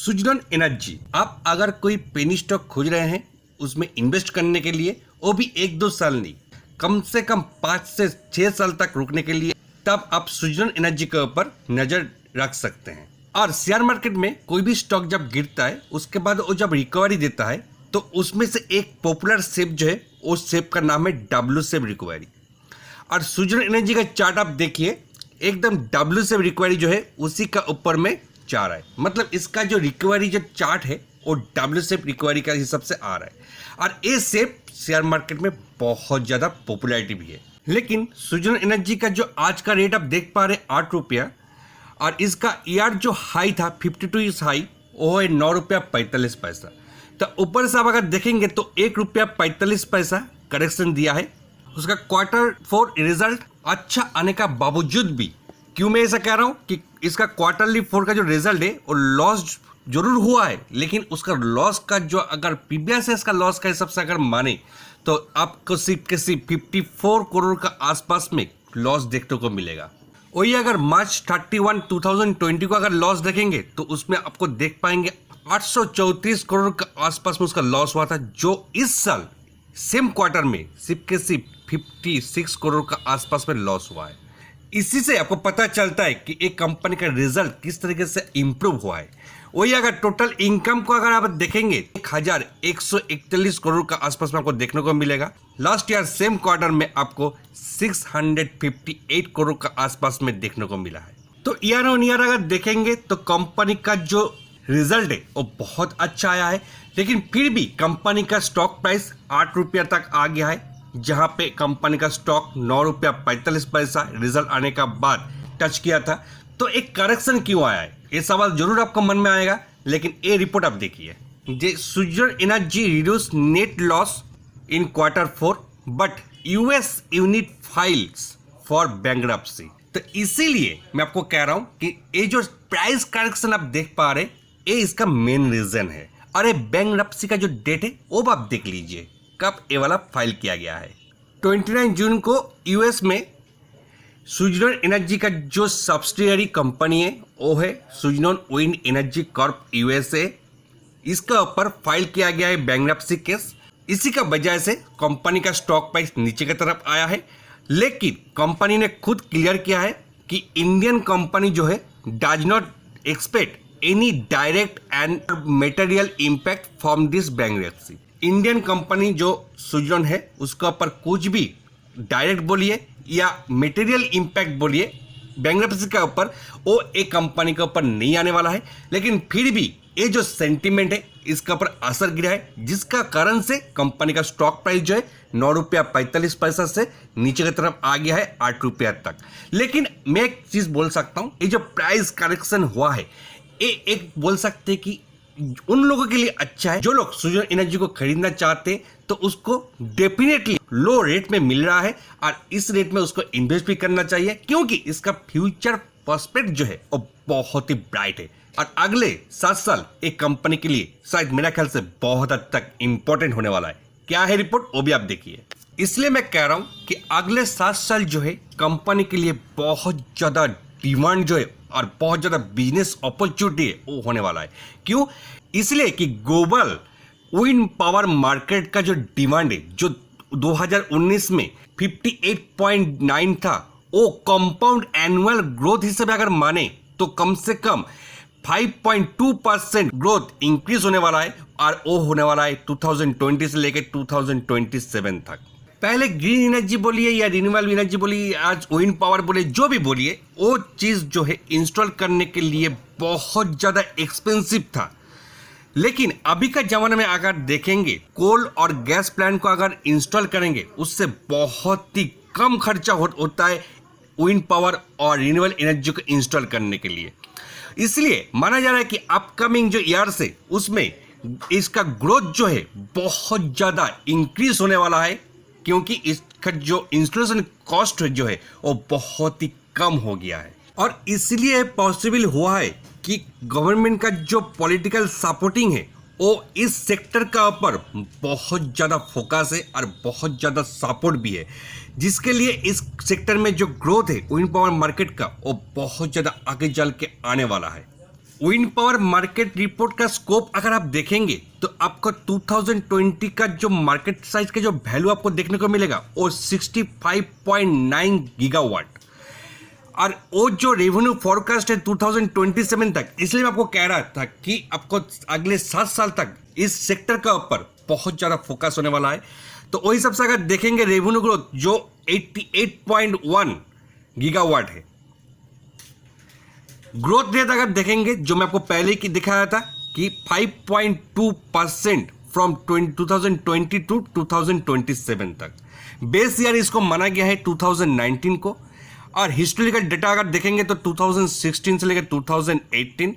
Suzlon energy. आप अगर कोई पेनी स्टॉक खोज रहे हैं उसमें इन्वेस्ट करने के लिए, वो भी 1-2 साल नहीं, कम से कम 5 से 6 साल तक रुकने के लिए, तब आप सुजलन एनर्जी के ऊपर नजर रख सकते हैं। और शेयर मार्केट में कोई भी स्टॉक जब गिरता है उसके बाद वो जब रिकवरी देता है तो उसमें से एक पॉपुलर शेप जो है उस शेप का नाम है डब्ल्यू शेप रिकवरी। और सुजलन एनर्जी का चार्ट आप देखिए, एकदम डब्ल्यू शेप रिकवरी जो है उसी का ऊपर में जा रहा है। मतलब इसका जो रिकवरी जो चार्ट है वो डब्ल्यू शेप रिकवरी का हिसाब से आ रहा है। और ये शेप शेयर मार्केट में बहुत ज़्यादा पॉपुलैरिटी भी है। लेकिन सुजलन एनर्जी का जो आज का रेट आप देख पा रहे हैं 8 रुपया, और इसका ईयर जो हाई था 52 इज हाई, वो है 9 रुपया 45 पैसा। तो ऊपर से आप अगर देखेंगे तो 1 रुपया 45 पैसा करेक्शन दिया है। उसका Q4 रिजल्ट अच्छा आने का बावजूद भी, क्यों मैं ऐसा कह रहा हूँ कि इसका Q4 का जो रिजल्ट है वो लॉस जरूर हुआ है, लेकिन उसका लॉस का जो अगर प्रीवियस इसका लॉस का हिसाब से अगर माने तो आपको सिर्फ 54 करोड़ का आसपास में लॉस देखने को मिलेगा। वही अगर मार्च 31, 2020 को अगर लॉस देखेंगे तो उसमें आपको देख पाएंगे 834 करोड़ का आसपास में उसका लॉस हुआ था, जो इस साल सेम क्वार्टर में सिर्फ 56 करोड़ का आसपास में लॉस हुआ है। इसी से आपको पता चलता है कि एक कंपनी का रिजल्ट किस तरीके से इंप्रूव हुआ है। वही अगर टोटल इनकम को अगर आप देखेंगे 1141 करोड़ का आसपास में आपको देखने को मिलेगा। लास्ट ईयर सेम क्वार्टर में आपको 658 करोड़ का आसपास में देखने को मिला है। तो ईयर ऑन ईयर अगर देखेंगे तो कंपनी का जो रिजल्ट है वो बहुत अच्छा आया है, लेकिन फिर भी कंपनी का स्टॉक प्राइस 8 रुपया तक आ गया है, जहां पे कंपनी का स्टॉक 9 रुपया 45 पैसा रिजल्ट आने का बाद टच किया था। तो एक करेक्शन क्यों आया है, ये सवाल जरूर आपको मन में आएगा। लेकिन ये रिपोर्ट आप देखिए, जे Suzlon energy reduce net loss in Q4 but US unit files for bankruptcy. तो इसीलिए मैं आपको कह रहा हूं कि ये जो प्राइस करेक्शन आप देख पा रहे, ये इसका मेन रीजन है। और ये बैंक्रप्सी का जो डेट है वो आप देख लीजिए, कब ये वाला फाइल किया गया है। 29 जून को यूएस में सुजलन एनर्जी का जो सब्सिडियरी कंपनी है वो है Suzlon wind energy Corp USA. इसका ऊपर फाइल किया गया है बैंक्रप्सी केस। इसी का वजह से कंपनी का स्टॉक प्राइस नीचे की तरफ आया है। लेकिन कंपनी ने खुद क्लियर किया है कि इंडियन कंपनी जो है does not expect any direct and material impact from this bankruptcy. Indian company जो सुजलन है उसके ऊपर कुछ भी डायरेक्ट बोलिए या मटेरियल इम्पैक्ट बोलिए बैंक्रप्सी के ऊपर, वो एक कंपनी के ऊपर नहीं आने वाला है। लेकिन फिर भी ये जो सेंटीमेंट है इसके ऊपर असर गिरा है, जिसका कारण से कंपनी का स्टॉक प्राइस जो है 9 रुपया 45 पैसा से नीचे की तरफ आ गया है 8 रुपया तक। लेकिन मैं एक चीज बोल सकता हूँ, ये जो प्राइस करेक्शन हुआ है ये एक बोल सकते हैं कि उन लोगों के लिए अच्छा है जो लोग सुजलन एनर्जी को खरीदना चाहते हैं, तो उसको डेफिनेटली लो रेट में मिल रहा है और इस रेट में उसको इन्वेस्ट भी करना चाहिए, क्योंकि इसका फ्यूचर प्रोस्पेक्ट जो है वो बहुत ही ब्राइट है। और अगले 7 साल एक कंपनी के लिए शायद मेरा ख्याल से बहुत हद तक इंपॉर्टेंट होने वाला है। क्या है रिपोर्ट वो भी आप देखिए। इसलिए मैं कह रहा हूं कि अगले 7 साल जो है कंपनी के लिए बहुत ज्यादा डिमांड जो है और बहुत ज्यादा बिजनेस अपॉर्चुनिटी है वो होने वाला है। क्यों? इसलिए कि ग्लोबल विंड पावर मार्केट का जो डिमांड है जो 2019 में 58.9 था, वो कंपाउंड एनुअल ग्रोथ हिसाब से अगर माने तो कम से कम 5.2% ग्रोथ इंक्रीज होने वाला है, और वो होने वाला है 2020 से लेकर 2027 तक। पहले ग्रीन एनर्जी बोलिए या रिन्यूएबल एनर्जी बोलिए, आज विंड पावर बोलिए, जो भी बोलिए, वो चीज़ जो है इंस्टॉल करने के लिए बहुत ज़्यादा एक्सपेंसिव था। लेकिन अभी का जमाने में अगर देखेंगे कोल और गैस प्लांट को अगर इंस्टॉल करेंगे उससे बहुत ही कम खर्चा होता है विंड पावर और रिन्यूएबल एनर्जी को इंस्टॉल करने के लिए। इसलिए माना जा रहा है कि अपकमिंग जो ईयर से उसमें इसका ग्रोथ जो है बहुत ज़्यादा इंक्रीज होने वाला है, क्योंकि इसका जो इंस्टॉलेशन कॉस्ट जो है वो बहुत ही कम हो गया है। और इसलिए पॉसिबल हुआ है कि गवर्नमेंट का जो पॉलिटिकल सपोर्टिंग है वो इस सेक्टर का ऊपर बहुत ज़्यादा फोकस है और बहुत ज़्यादा सपोर्ट भी है, जिसके लिए इस सेक्टर में जो ग्रोथ है विंड पावर मार्केट का वो बहुत ज़्यादा आगे चल के आने वाला है। विंड पावर मार्केट रिपोर्ट का स्कोप अगर आप देखेंगे तो आपको 2020 का जो मार्केट साइज का जो वैल्यू आपको देखने को मिलेगा वो 65.9 गीगावाट, और वो जो रेवेन्यू फॉरकास्ट है 2027 तक, इसलिए मैं आपको कह रहा था कि आपको अगले 7 साल तक इस सेक्टर का ऊपर बहुत ज़्यादा फोकस होने वाला है। तो वही सबसे अगर देखेंगे रेवेन्यू ग्रोथ जो 88.1 गीगावाट है, ग्रोथ रेट अगर देखेंगे जो मैं आपको पहले की दिखाया था कि 5.2% फ्रॉम 2020 टू 2027 तक। बेस ईयर इसको माना गया है 2019 को, और हिस्टोरिकल डेटा अगर देखेंगे तो 2016 से लेकर 2018।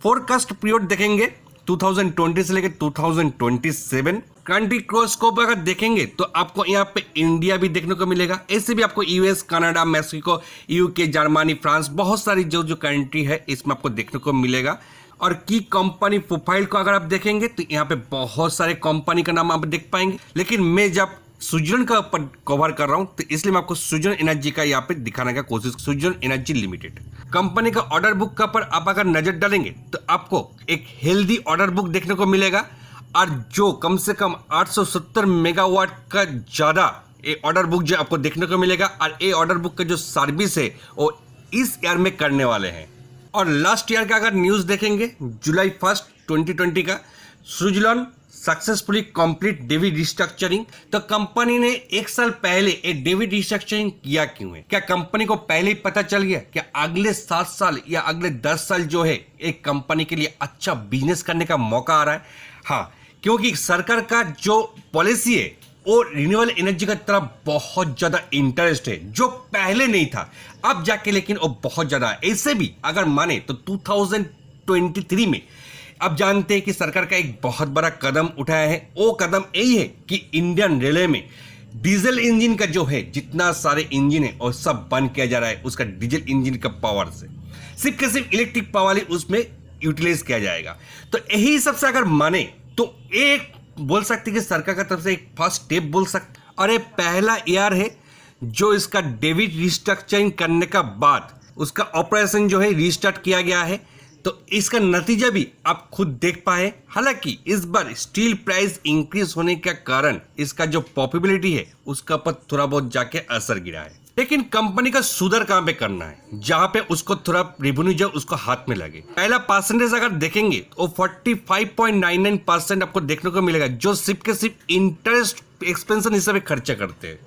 फोरकास्ट पीरियड देखेंगे 2020 से लेकर 2027। कंट्री क्रॉस्कोप अगर देखेंगे तो आपको यहाँ पे इंडिया भी देखने को मिलेगा, ऐसे भी आपको US, Canada, Mexico, UK, Germany, France, बहुत सारी जो कंट्री है इसमें आपको देखने को मिलेगा। और की कंपनी प्रोफाइल को अगर आप देखेंगे तो यहाँ पे बहुत सारे कंपनी का नाम आप देख पाएंगे, लेकिन मैं जब स्विट्जरलैंड का ऊपर कवर कर रहा हूं तो इसलिए मैं आपको स्विट्जरलैंड एनर्जी का यहाँ पे दिखाने का कोशिश। स्विट्जरलैंड एनर्जी लिमिटेड कंपनी का ऑर्डर बुक का पर आप अगर नजर डालेंगे तो आपको एक हेल्दी ऑर्डर बुक देखने को मिलेगा, और जो कम से कम 870 मेगावाट का ज्यादा ये ऑर्डर बुक जो आपको देखने को मिलेगा, और ये ऑर्डर बुक का जो सर्विस है वो इस ईयर में करने वाले हैं। और लास्ट ईयर का अगर न्यूज देखेंगे जुलाई 1 2020 का, Switzerland successfully complete David restructuring. तो कंपनी ने 1 साल पहले एक डेविड रिस्ट्रक्चरिंग किया क्यों है? क्या कंपनी को पहले ही पता चल गया क्या अगले 7 साल या अगले 10 साल जो है एक कंपनी के लिए अच्छा बिजनेस करने का मौका आ रहा है? हाँ, क्योंकि सरकार का जो पॉलिसी है वो रिन्यूएबल एनर्जी की तरफ बहुत ज्यादा इंटरेस्ट है, जो पहले नहीं था, अब जाके लेकिन वो बहुत ज्यादा है। ऐसे भी अगर माने तो 2023 में अब जानते हैं कि सरकार का एक बहुत बड़ा कदम उठाया है। वो कदम यही है कि इंडियन रेलवे में डीजल इंजन का जो है जितना सारे इंजन है और सब बंद किया जा रहा है, उसका डीजल इंजन का पावर से सिर्फ के सिर्फ इलेक्ट्रिक पावर ही उसमें यूटिलाइज किया जाएगा। तो यही सबसे अगर माने तो एक बोल सकते कि सरकार की तरफ से एक फर्स्ट स्टेप बोल सकते, और ये पहला ईयर है जो इसका डेविड रिस्ट्रक्चरिंग करने का बाद उसका ऑपरेशन जो है रिस्टार्ट किया गया है। तो इसका नतीजा भी आप खुद देख पाए। हालांकि इस बार स्टील प्राइस इंक्रीज होने के कारण इसका जो प्रॉफिटेबिलिटी है उसका पर थोड़ा बहुत जाके असर गिरा है, लेकिन कंपनी का सुधार कहां पे करना है जहां पे उसको थोड़ा रेवेन्यू जो उसको हाथ में लगे। पहला परसेंटेज अगर देखेंगे तो 45.99% आपको देखने को मिलेगा, जो सिर्फ के सिर्फ इंटरेस्ट एक्सपेंशन हिसाब से खर्चा करते हैं।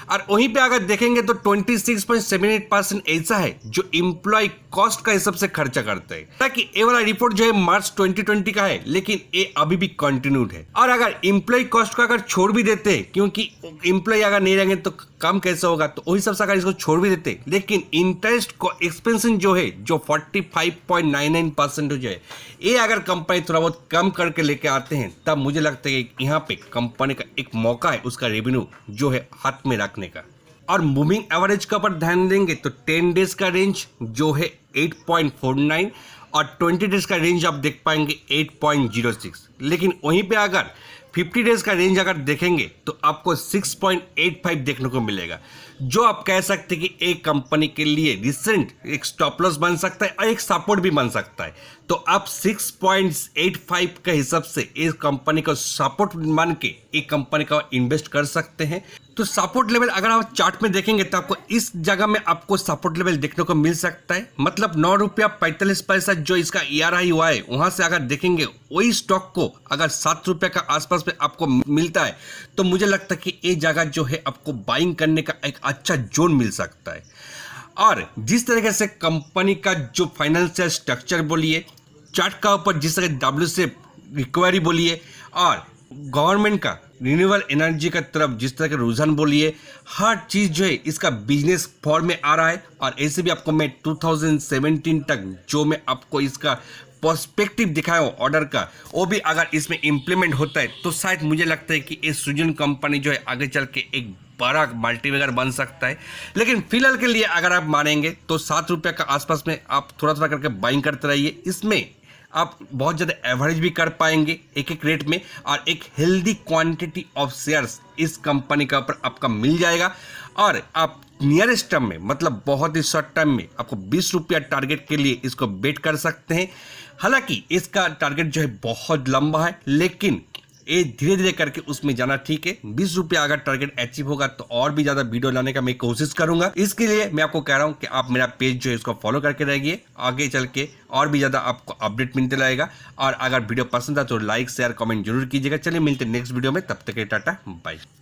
और वहीं पे अगर देखेंगे तो 26.78% ऐसा है जो एम्प्लॉय कॉस्ट का हिसाब से खर्चा करते हैं। ताकि ये वाला रिपोर्ट जो है मार्च 2020 का है, लेकिन ये अभी भी कंटिन्यूड है। और अगर एम्प्लॉय कॉस्ट को अगर छोड़ भी देते हैं, क्योंकि एम्प्लॉय अगर नहीं रहेंगे तो काम कैसे होगा, तो वही सब अगर इसको छोड़ भी देते, लेकिन इंटरेस्ट को एक्सपेंशन जो है जो 45.99% जो है, ये अगर कंपनी थोड़ा बहुत कम करके लेके आते हैं तब मुझे लगता है कि यहाँ पे कंपनी का एक मौका है उसका रेवेन्यू जो है हाथ में रखने का। और मूविंग एवरेज का पर ध्यान देंगे तो 10 डेज का रेंज जो है 8.49 और 20 डेज का रेंज आप देख पाएंगे 8.06। लेकिन वहीं पे अगर 50 डेज का रेंज अगर देखेंगे तो आपको 6.85 देखने को मिलेगा, जो आप कह सकते हैं कि एक कंपनी के लिए रिसेंट एक स्टॉप लॉस बन सकता है और एक सपोर्ट भी बन सकता है। तो आप 6.85 के हिसाब से इस कंपनी को सपोर्ट मान के एक कंपनी का इन्वेस्ट कर सकते हैं। तो सपोर्ट लेवल अगर आप चार्ट में देखेंगे तो आपको इस जगह में आपको सपोर्ट लेवल देखने को मिल सकता है, मतलब 9 रुपया 45 पैसा जो इसका ERI हुआ है, वहां से अगर देखेंगे वही स्टॉक को अगर 7 रुपये का आसपास में आपको मिलता है तो मुझे लगता है कि ये जगह जो है आपको बाइंग करने का एक अच्छा जोन मिल सकता है। और जिस तरीके से कंपनी का जो फाइनेंशियल स्ट्रक्चर बोलिए, चार्ट का ऊपर जिस तरह डब्ल्यू से रिकवरी बोलिए, और गवर्नमेंट का रिन्यूएबल एनर्जी का तरफ जिस तरह के रुझान बोलिए, हर चीज़ जो है इसका बिजनेस फॉर्म में आ रहा है। और ऐसे भी आपको मैं 2017 तक जो मैं आपको इसका पर्सपेक्टिव दिखाया ऑर्डर का, वो भी अगर इसमें इम्प्लीमेंट होता है तो शायद मुझे लगता है कि ये स्विट्जरलैंड कंपनी जो है आगे चल के एक बड़ा मल्टीवेगर बन सकता है। लेकिन फिलहाल के लिए अगर आप मानेंगे तो 7 रुपये का आसपास में आप थोड़ा थोड़ा करके बाइंग करते रहिए। इसमें आप बहुत ज़्यादा एवरेज भी कर पाएंगे एक एक रेट में, और एक हेल्दी क्वांटिटी ऑफ शेयर्स इस कंपनी का ऊपर आपका मिल जाएगा। और आप नियरेस्ट टर्म में, मतलब बहुत ही शॉर्ट टर्म में, आपको 20 रुपया टारगेट के लिए इसको बेट कर सकते हैं। हालांकि इसका टारगेट जो है बहुत लंबा है, लेकिन ये धीरे धीरे करके उसमें जाना ठीक है। 20 रुपया अगर टारगेट अचीव होगा तो और भी ज्यादा वीडियो लाने का मैं कोशिश करूंगा। इसके लिए मैं आपको कह रहा हूं कि आप मेरा पेज जो है इसको फॉलो करके रहिए, आगे चल के और भी ज्यादा आपको अपडेट मिलते रहेगा। और अगर वीडियो पसंद है तो लाइक शेयर कमेंट जरूर कीजिएगा। चलिए मिलते हैं नेक्स्ट वीडियो में, तब तक के टाटा बाय।